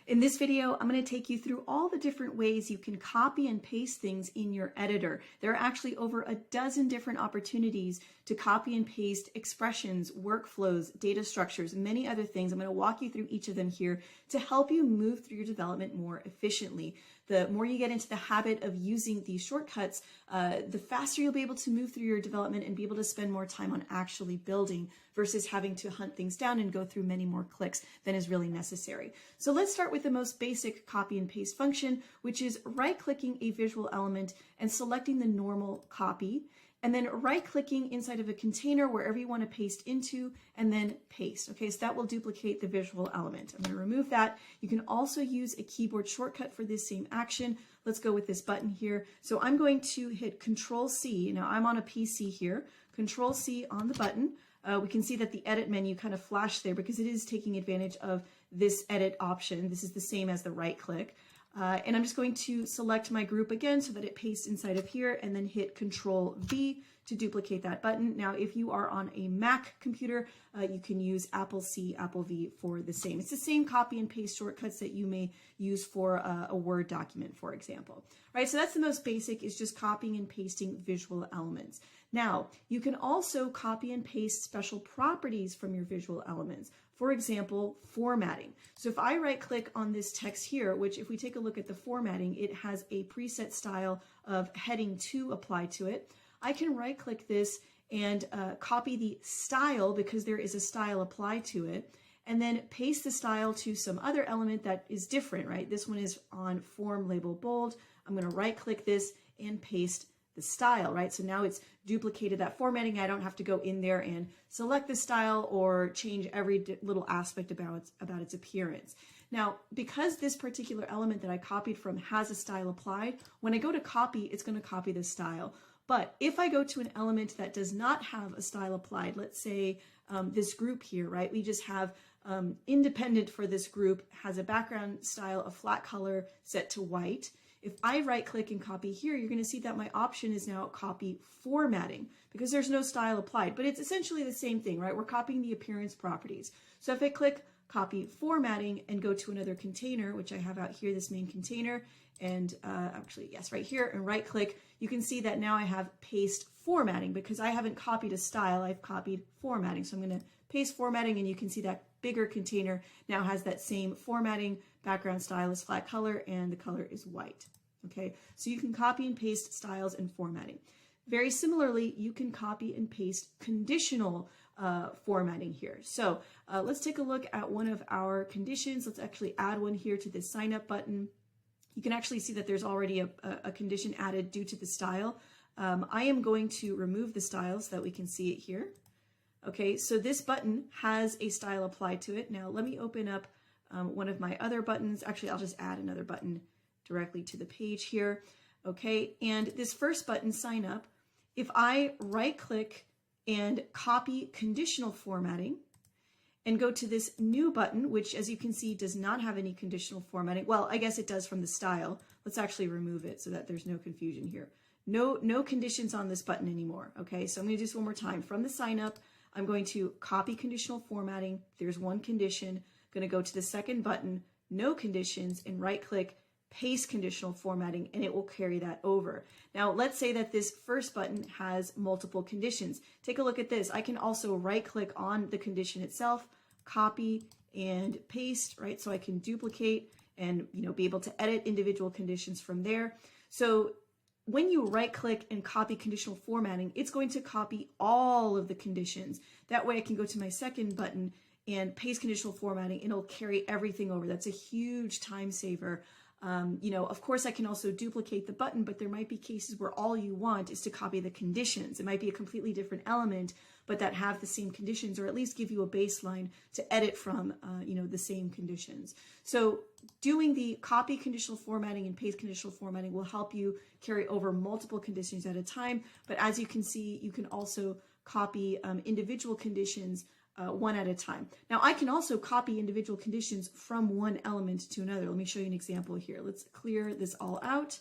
In this video, I'm going to take you through all the different ways you can copy and paste things in your editor. There are actually over a dozen different opportunities to copy and paste expressions, workflows, data structures, and many other things. I'm going to walk you through each of them here to help you move through your development more efficiently. The more you get into the habit of using these shortcuts, the faster you'll be able to move through your development and be able to spend more time on actually building versus having to hunt things down and go through many more clicks than is really necessary. So let's start with the most basic copy and paste function, which is right-clicking a visual element and selecting the normal copy, and then right-clicking inside of a container wherever you want to paste into, and then paste. Okay, so that will duplicate the visual element. I'm going to remove that. You can also use a keyboard shortcut for this same action. Let's go with this button here. So I'm going to hit Control-C. Now I'm on a PC here. Control-C on the button. We can see that the edit menu kind of flashed there because it is taking advantage of this edit option. This is the same as the right click. And I'm just going to select my group again so that it pastes inside of here, and then hit Control V to duplicate that button. Now, if you are on a Mac computer, you can use Apple C, Apple V for the same. It's the same copy and paste shortcuts that you may use for a Word document, for example. Right, so that's the most basic, is just copying and pasting visual elements. Now, you can also copy and paste special properties from your visual elements. For example, formatting. So if I right click on this text here, which if we take a look at the formatting, it has a preset style of heading 2 applied to it. I can right click this and copy the style because there is a style applied to it, and then paste the style to some other element that is different, right? This one is on form label bold. I'm going to right click this and paste the style, right? So now it's duplicated that formatting. I don't have to go in there and select the style or change every little aspect about its appearance. Now, because this particular element that I copied from has a style applied, when I go to copy, it's going to copy the style. But if I go to an element that does not have a style applied, let's say this group here, right? We just have independent for this group has a background style, a flat color set to white. If I right click and copy here, you're going to see that my option is now copy formatting because there's no style applied, but it's essentially the same thing, right? We're copying the appearance properties. So if I click copy formatting and go to another container, which I have out here, this main container, and actually, yes, right here, and right click, you can see that now I have paste formatting because I haven't copied a style, I've copied formatting. So I'm going to paste formatting, and you can see that bigger container now has that same formatting, background style is flat color, and the color is white. Okay, so you can copy and paste styles and formatting. Very similarly, you can copy and paste conditional formatting here. So let's take a look at one of our conditions. Let's actually add one here to this sign up button. You can actually see that there's already a condition added due to the style. I am going to remove the style so that we can see it here. Okay, so this button has a style applied to it. Now let me open up one of my other buttons. Actually, I'll just add another button directly to the page here. Okay, and this first button, sign up, if I right click and copy conditional formatting and go to this new button, which as you can see does not have any conditional formatting. Well, I guess it does from the style. Let's actually remove it so that there's no confusion here. No conditions on this button anymore. Okay, so I'm going to do this one more time. From the sign up, I'm going to copy conditional formatting. There's one condition. I'm going to go to the second button, no conditions, and right click, paste conditional formatting, and it will carry that over. Now, let's say that this first button has multiple conditions. Take a look at this. I can also right click on the condition itself, copy and paste, right? So I can duplicate and, be able to edit individual conditions from there. So when you right click and copy conditional formatting, it's going to copy all of the conditions. That way I can go to my second button and paste conditional formatting, and it'll carry everything over. That's a huge time saver. Of course I can also duplicate the button, but there might be cases where all you want is to copy the conditions. It might be a completely different element, but that have the same conditions, or at least give you a baseline to edit from, the same conditions. So doing the copy conditional formatting and paste conditional formatting will help you carry over multiple conditions at a time. But as you can see, you can also copy individual conditions one at a time. Now I can also copy individual conditions from one element to another. Let me show you an example here. Let's clear this all out,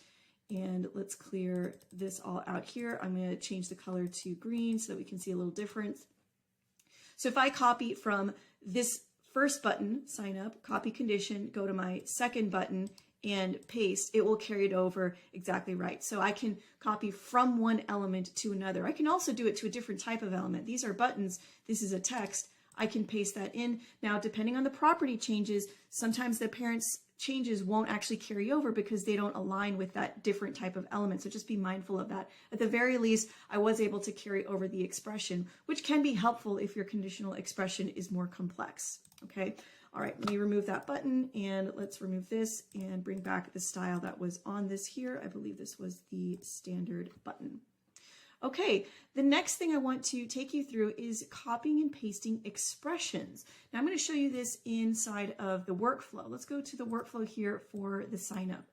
and let's clear this all out here. I'm going to change the color to green so that we can see a little difference. So if I copy from this first button, sign up, copy condition, go to my second button and paste, it will carry it over exactly right. So I can copy from one element to another. I can also do it to a different type of element. These are buttons. This is a text. I can paste that in. Now, depending on the property changes, sometimes the parent's changes won't actually carry over because they don't align with that different type of element. So just be mindful of that. At the very least, I was able to carry over the expression, which can be helpful if your conditional expression is more complex. Okay. All right, let me remove that button and let's remove this and bring back the style that was on this here. I believe this was the standard button. Okay, the next thing I want to take you through is copying and pasting expressions. Now I'm going to show you this inside of the workflow. Let's go to the workflow here for the sign up.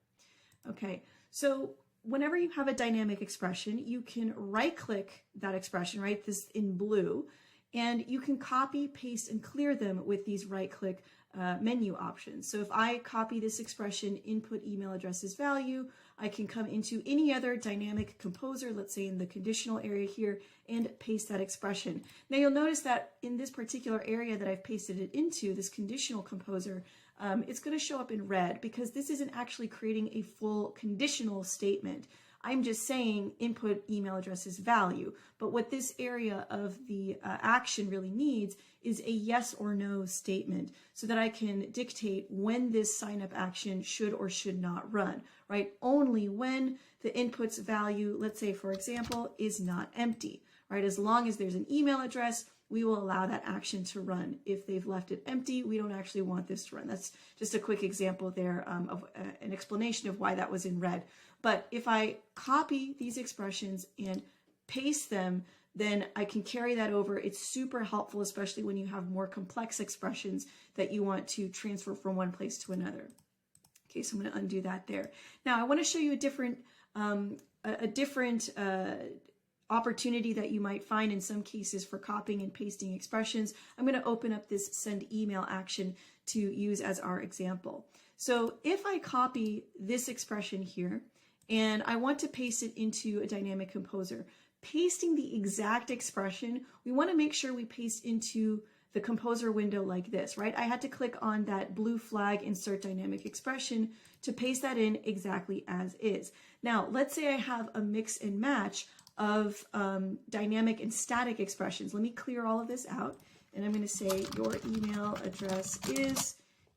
Okay, so whenever you have a dynamic expression, you can right click that expression, right? This in blue, and you can copy, paste, and clear them with these right click menu options. So if I copy this expression, input email addresses value, I can come into any other dynamic composer, let's say in the conditional area here, and paste that expression. Now you'll notice that in this particular area that I've pasted it into, this conditional composer, it's going to show up in red because this isn't actually creating a full conditional statement. I'm just saying input email addresses value. But what this area of the action really needs is a yes or no statement so that I can dictate when this sign up action should or should not run, right? Only when the input's value, let's say, for example, is not empty, right? As long as there's an email address, we will allow that action to run. If they've left it empty, we don't actually want this to run. That's just a quick example there of an explanation of why that was in red. But if I copy these expressions and paste them, then I can carry that over. It's super helpful, especially when you have more complex expressions that you want to transfer from one place to another. Okay, so I'm going to undo that there. Now I want to show you a different opportunity that you might find in some cases for copying and pasting expressions. I'm going to open up this send email action to use as our example. So if I copy this expression here and I want to paste it into a dynamic composer, pasting the exact expression, we want to make sure we paste into the composer window like this, right? I had to click on that blue flag, insert dynamic expression, to paste that in exactly as is. Now, let's say I have a mix and match of dynamic and static expressions. Let me clear all of this out, and I'm going to say your email address is,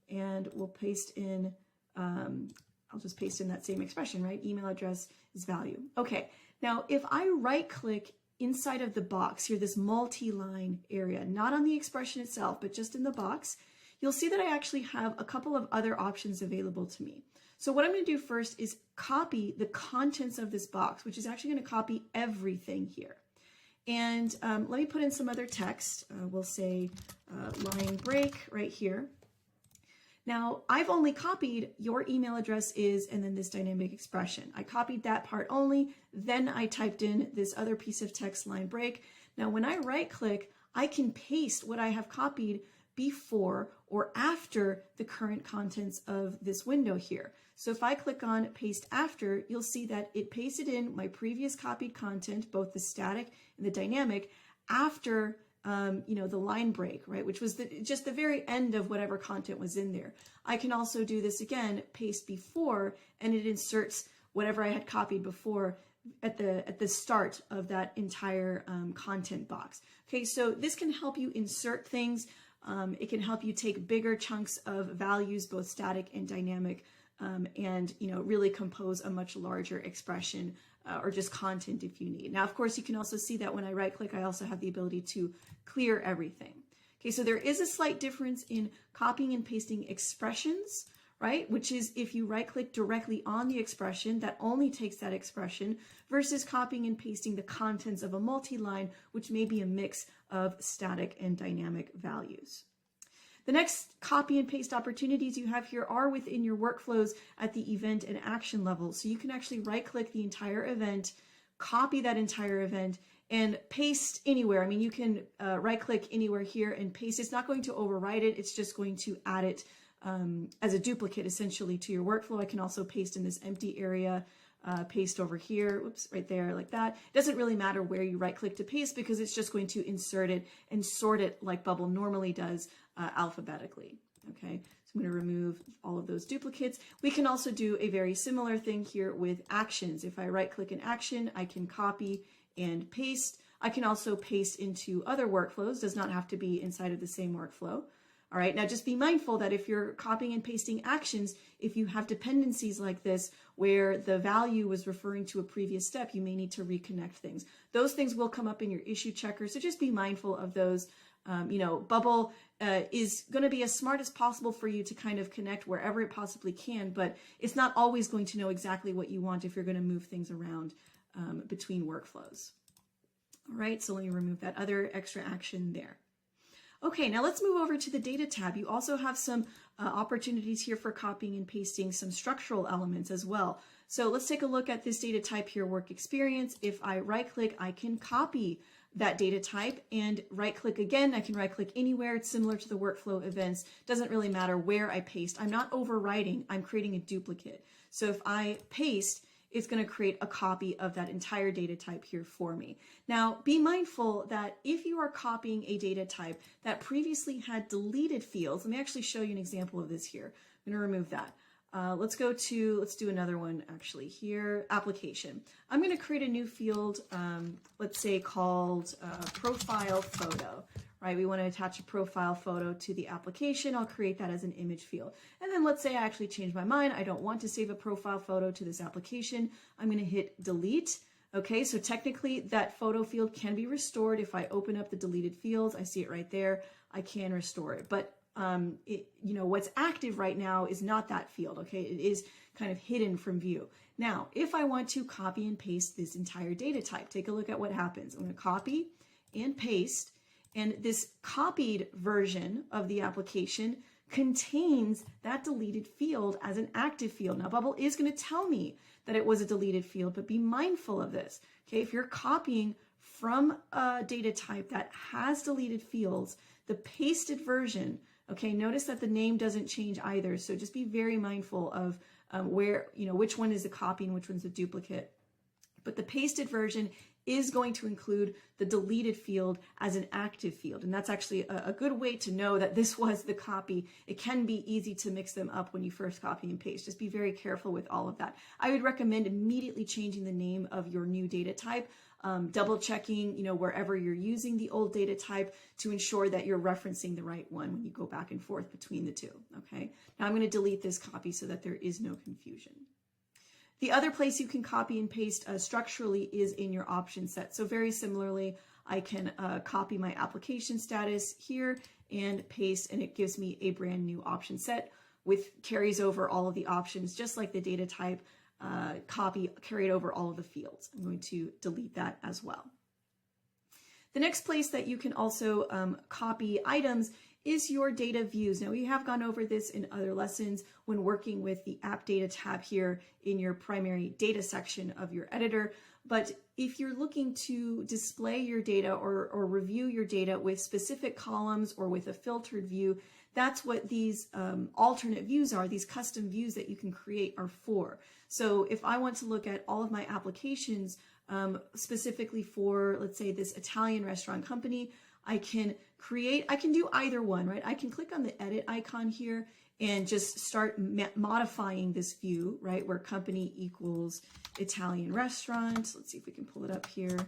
and we'll paste in, I'll just paste in that same expression, right? Email address is value. Okay, now if I right click inside of the box here, this multi-line area, not on the expression itself, but just in the box, you'll see that I actually have a couple of other options available to me. So what I'm going to do first is copy the contents of this box, which is actually going to copy everything here. And let me put in some other text. We'll say line break right here. Now, I've only copied your email address is, and then this dynamic expression. I copied that part only, then I typed in this other piece of text, line break. Now, when I right click, I can paste what I have copied before or after the current contents of this window here. So if I click on paste after, you'll see that it pasted in my previous copied content, both the static and the dynamic, after the line break, right? Which was just the very end of whatever content was in there. I can also do this again, paste before, and it inserts whatever I had copied before at the start of that entire content box. Okay, so this can help you insert things. It can help you take bigger chunks of values, both static and dynamic, and really compose a much larger expression or just content if you need. Now, of course, you can also see that when I right click, I also have the ability to clear everything. Okay, so there is a slight difference in copying and pasting expressions, right? Which is if you right click directly on the expression, that only takes that expression, versus copying and pasting the contents of a multi-line, which may be a mix of static and dynamic values. The next copy and paste opportunities you have here are within your workflows at the event and action level. So you can actually right click the entire event, copy that entire event, and paste anywhere. I mean, you can right click anywhere here and paste. It's not going to overwrite it. It's just going to add it as a duplicate essentially to your workflow. I can also paste in this empty area paste over here, whoops, right there like that. It doesn't really matter where you right click to paste because it's just going to insert it and sort it like Bubble normally does alphabetically. Okay, so I'm going to remove all of those duplicates. We can also do a very similar thing here with actions. If I right click an action, I can copy and paste. I can also paste into other workflows, does not have to be inside of the same workflow. All right, now just be mindful that if you're copying and pasting actions, if you have dependencies like this where the value was referring to a previous step, you may need to reconnect things. Those things will come up in your issue checker, so just be mindful of those. You know, Bubble is going to be as smart as possible for you to kind of connect wherever it possibly can, but it's not always going to know exactly what you want if you're going to move things around between workflows. All right, so let me remove that other extra action there. Okay, now let's move over to the data tab. You also have some opportunities here for copying and pasting some structural elements as well. So let's take a look at this data type here, work experience. If I right click, I can copy that data type, and right click again, I can right click anywhere. It's similar to the workflow events. Doesn't really matter where I paste. I'm not overwriting, I'm creating a duplicate. So if I paste, it's going to create a copy of that entire data type here for me. Now, be mindful that if you are copying a data type that previously had deleted fields, let me actually show you an example of this here. I'm going to remove that. Let's do another one actually here, application. I'm going to create a new field, let's say called profile photo. Right, we want to attach a profile photo to the application. I'll create that as an image field. And then let's say I actually change my mind. I don't want to save a profile photo to this application. I'm going to hit delete. Okay, so technically that photo field can be restored. If I open up the deleted fields, I see it right there. I can restore it. But you know, what's active right now is not that field. Okay, it is kind of hidden from view. Now, if I want to copy and paste this entire data type, take a look at what happens. I'm going to copy and paste. And this copied version of the application contains that deleted field as an active field. Now, Bubble is going to tell me that it was a deleted field, but be mindful of this. Okay, if you're copying from a data type that has deleted fields, the pasted version, okay, notice that the name doesn't change either. So just be very mindful of where, you know, which one is a copy and which one's a duplicate. But the pasted version is going to include the deleted field as an active field. And that's actually a good way to know that this was the copy. It can be easy to mix them up when you first copy and paste. Just be very careful with all of that. I would recommend immediately changing the name of your new data type, double checking, you know, wherever you're using the old data type to ensure that you're referencing the right one when you go back and forth between the two, okay? Now I'm gonna delete this copy so that there is no confusion. The other place you can copy and paste structurally is in your option set. So very similarly, I can copy my application status here and paste, and it gives me a brand new option set with carries over all of the options, just like the data type copy carried over all of the fields. I'm going to delete that as well. The next place that you can also copy items is your data views. Now, we have gone over this in other lessons when working with the app data tab here in your primary data section of your editor. But if you're looking to display your data or review your data with specific columns or with a filtered view, that's what these alternate views are. These custom views that you can create are for. So if I want to look at all of my applications specifically for, let's say, this Italian restaurant company, I can do either one, right? I can click on the edit icon here and just start modifying this view, right? Where company equals Italian restaurant. Let's see if we can pull it up here.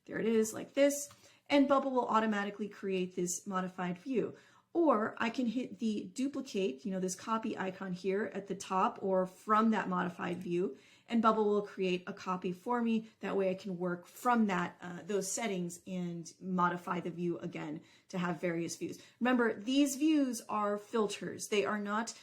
There it is, like this. And Bubble will automatically create this modified view. Or I can hit the duplicate, you know, this copy icon here at the top or from that modified view, and Bubble will create a copy for me. That way I can work from that those settings and modify the view again to have various views. Remember, these views are filters. They are not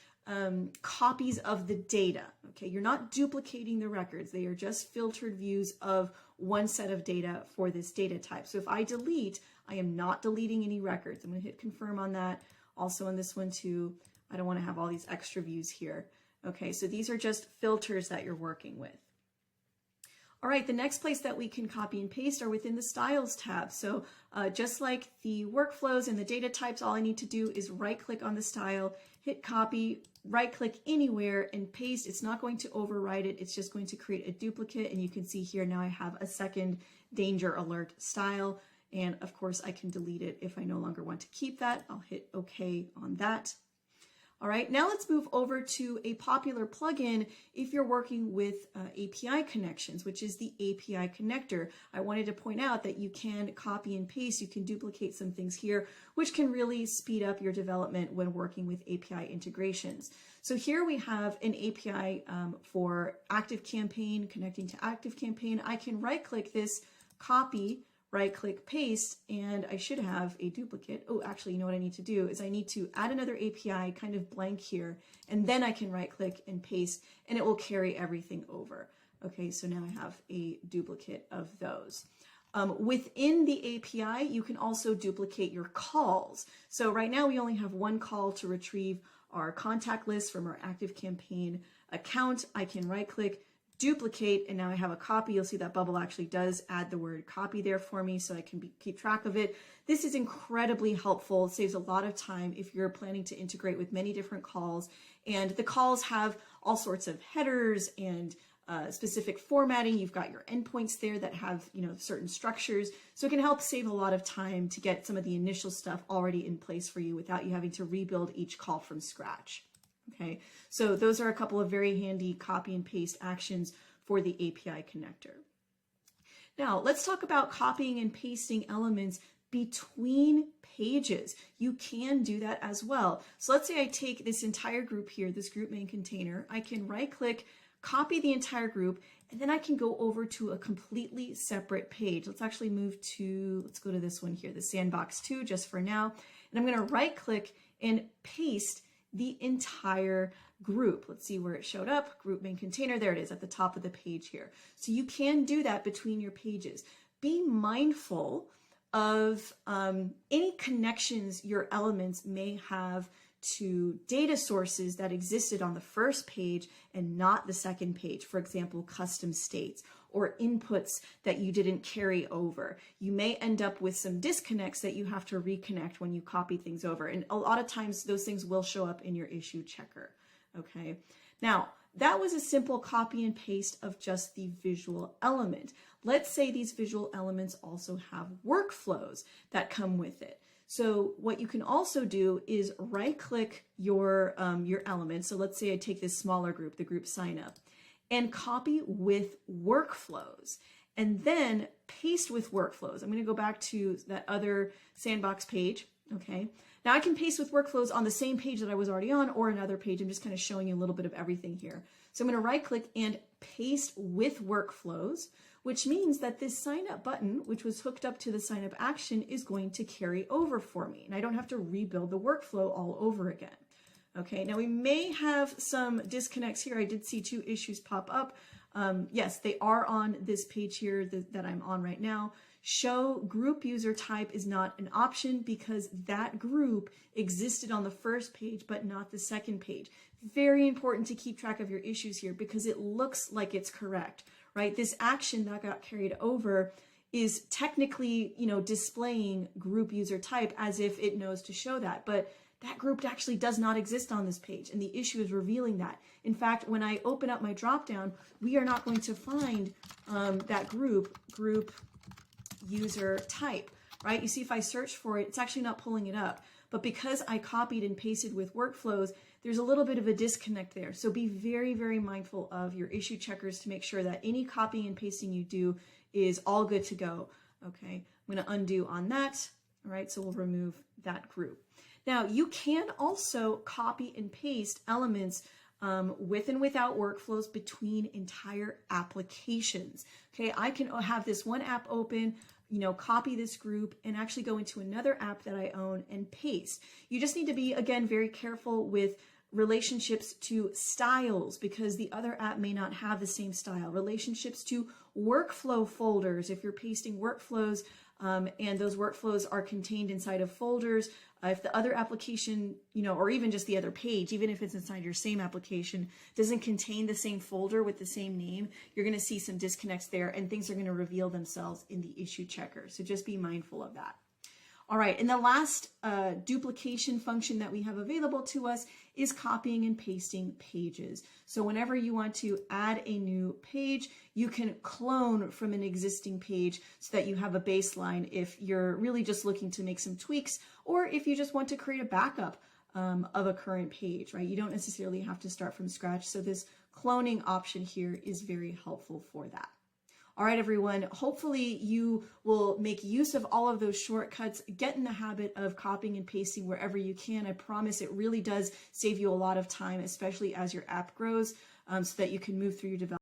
copies of the data, okay? You're not duplicating the records. They are just filtered views of one set of data for this data type. So if I delete, I am not deleting any records. I'm gonna hit confirm on that. Also on this one too, I don't wanna have all these extra views here. Okay, so these are just filters that you're working with. All right, the next place that we can copy and paste are within the Styles tab. So just like the workflows and the data types, all I need to do is right click on the style hit copy, right click anywhere and paste. It's not going to overwrite it. It's just going to create a duplicate. And you can see here now I have a second danger alert style. And of course I can delete it if I no longer want to keep that. I'll hit OK on that. All right, now let's move over to a popular plugin if you're working with API connections, which is the API connector. I wanted to point out that you can copy and paste, you can duplicate some things here, which can really speed up your development when working with API integrations. So here we have an API for ActiveCampaign, connecting to ActiveCampaign. I can right-click this, copy, right-click paste, and I should have a duplicate. Oh, actually, you know what I need to do is I need to add another API kind of blank here, and then I can right-click and paste, and it will carry everything over. Okay, so now I have a duplicate of those. Within the API, you can also duplicate your calls. So right now we only have one call to retrieve our contact list from our ActiveCampaign account. I can right-click, duplicate, and now I have a copy. You'll see that bubble actually does add the word copy there for me so I can keep track of it. This is incredibly helpful. It saves a lot of time if you're planning to integrate with many different calls. And the calls have all sorts of headers and specific formatting. You've got your endpoints there that have, you know, certain structures. So it can help save a lot of time to get some of the initial stuff already in place for you without you having to rebuild each call from scratch. Okay, so those are a couple of very handy copy and paste actions for the API connector. Now, let's talk about copying and pasting elements between pages. You can do that as well. So let's say I take this entire group here, this group main container. I can right-click, copy the entire group, and then I can go over to a completely separate page. Let's actually move to, let's go to this one here, the Sandbox 2, just for now. And I'm going to right-click and paste the entire group. Let's see where it showed up. Group main container. There it is at the top of the page here. So you can do that between your pages. Be mindful of any connections your elements may have to data sources that existed on the first page and not the second page. For example, custom states or inputs that you didn't carry over. You may end up with some disconnects that you have to reconnect when you copy things over. And a lot of times those things will show up in your issue checker. Okay. Now, that was a simple copy and paste of just the visual element. Let's say these visual elements also have workflows that come with it. So what you can also do is right-click your element. So let's say I take this smaller group, the group sign up, and copy with workflows, and then paste with workflows. I'm going to go back to that other Sandbox page. Okay. Now I can paste with workflows on the same page that I was already on or another page. I'm just kind of showing you a little bit of everything here. So I'm going to right-click and paste with workflows, which means that this sign up button, which was hooked up to the sign up action, is going to carry over for me. And I don't have to rebuild the workflow all over again. Okay, now we may have some disconnects here. I did see 2 issues pop up. Yes, they are on this page here that I'm on right now. Show group user type is not an option because that group existed on the first page, but not the second page. Very important to keep track of your issues here because it looks like it's correct, right? This action that got carried over is technically, you know, displaying group user type as if it knows to show that, but that group actually does not exist on this page, and the issue is revealing that. In fact, when I open up my dropdown, we are not going to find that group user type, right? You see, if I search for it, it's actually not pulling it up. But because I copied and pasted with workflows, there's a little bit of a disconnect there. So be very, very mindful of your issue checkers to make sure that any copying and pasting you do is all good to go. Okay, I'm going to undo on that. All right, so we'll remove that group. Now, you can also copy and paste elements with and without workflows between entire applications. Okay, I can have this one app open, you know, copy this group and actually go into another app that I own and paste. You just need to be, again, very careful with relationships to styles because the other app may not have the same style. Relationships to workflow folders, if you're pasting workflows and those workflows are contained inside of folders. If the other application, you know, or even just the other page, even if it's inside your same application, doesn't contain the same folder with the same name, you're going to see some disconnects there and things are going to reveal themselves in the issue checker. So just be mindful of that. All right, and the last duplication function that we have available to us is copying and pasting pages. So whenever you want to add a new page, you can clone from an existing page so that you have a baseline if you're really just looking to make some tweaks, or if you just want to create a backup of a current page, right? You don't necessarily have to start from scratch. So this cloning option here is very helpful for that. All right, everyone, hopefully you will make use of all of those shortcuts, get in the habit of copying and pasting wherever you can. I promise it really does save you a lot of time, especially as your app grows, so that you can move through your development